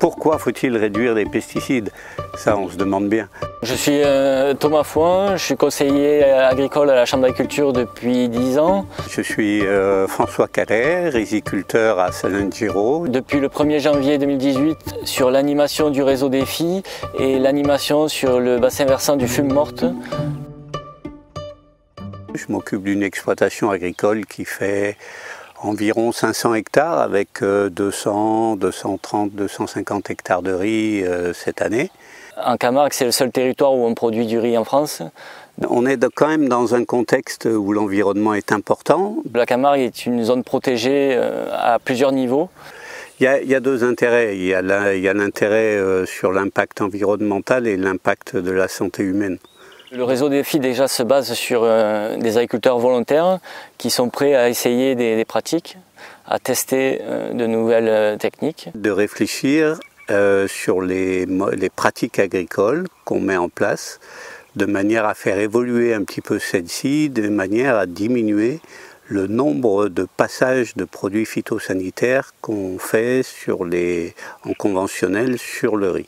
Pourquoi faut-il réduire les pesticides? Ça, on se demande bien. Je suis Thomas Fouin, je suis conseiller agricole à la Chambre d'agriculture depuis 10 ans. Je suis François Calais, riziculteur à Salengiro. Depuis le 1er janvier 2018, sur l'animation du réseau Défi et l'animation sur le bassin versant du Fume-Morte. Je m'occupe d'une exploitation agricole qui fait environ 500 hectares avec 200, 230, 250 hectares de riz cette année. En Camargue, c'est le seul territoire où on produit du riz en France. On est quand même dans un contexte où l'environnement est important. La Camargue est une zone protégée à plusieurs niveaux. Il y a deux intérêts. Il y a l'intérêt sur l'impact environnemental et l'impact de la santé humaine. Le réseau Défi déjà se base sur des agriculteurs volontaires qui sont prêts à essayer des pratiques, à tester de nouvelles techniques. De réfléchir sur les pratiques agricoles qu'on met en place, de manière à faire évoluer un petit peu celles-ci, de manière à diminuer le nombre de passages de produits phytosanitaires qu'on fait en conventionnel sur le riz.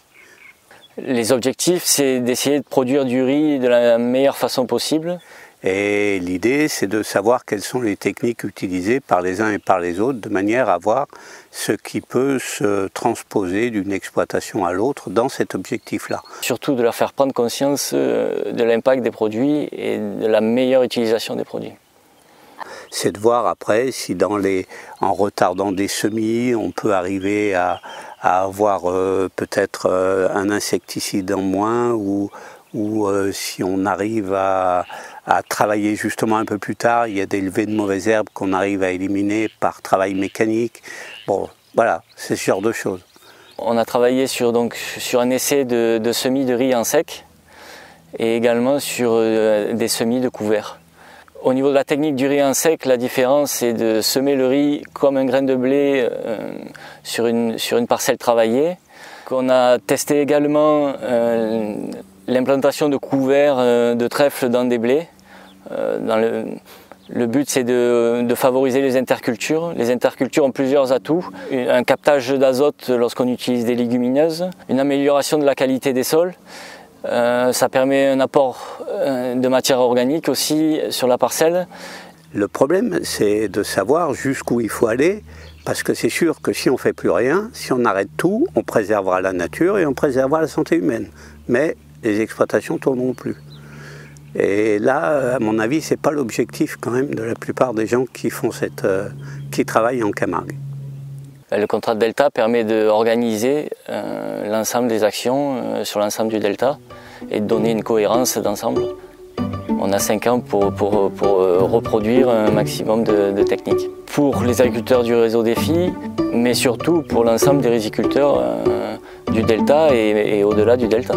Les objectifs, c'est d'essayer de produire du riz de la meilleure façon possible. Et l'idée, c'est de savoir quelles sont les techniques utilisées par les uns et par les autres, de manière à voir ce qui peut se transposer d'une exploitation à l'autre dans cet objectif-là. Surtout de leur faire prendre conscience de l'impact des produits et de la meilleure utilisation des produits. C'est de voir après si en retardant des semis, on peut arriver à avoir peut-être un insecticide en moins ou si on arrive à travailler justement un peu plus tard, il y a des levées de mauvaises herbes qu'on arrive à éliminer par travail mécanique. Bon, voilà, c'est ce genre de choses. On a travaillé sur un essai de semis de riz en sec et également sur des semis de couverts. Au niveau de la technique du riz en sec, la différence c'est de semer le riz comme un grain de blé sur une parcelle travaillée. On a testé également l'implantation de couverts de trèfle dans des blés. Le but c'est de favoriser les intercultures. Les intercultures ont plusieurs atouts. Un captage d'azote lorsqu'on utilise des légumineuses, une amélioration de la qualité des sols. Ça permet un apport de matière organique aussi sur la parcelle. Le problème, c'est de savoir jusqu'où il faut aller, parce que c'est sûr que si on ne fait plus rien, si on arrête tout, on préservera la nature et on préservera la santé humaine. Mais les exploitations ne tourneront plus. Et là, à mon avis, ce n'est pas l'objectif quand même de la plupart des gens qui travaillent en Camargue. Le contrat de delta permet d'organiser l'ensemble des actions sur l'ensemble du delta et de donner une cohérence d'ensemble. On a 5 ans pour reproduire un maximum de techniques. Pour les agriculteurs du réseau Défi, mais surtout pour l'ensemble des riziculteurs du delta et au-delà du delta.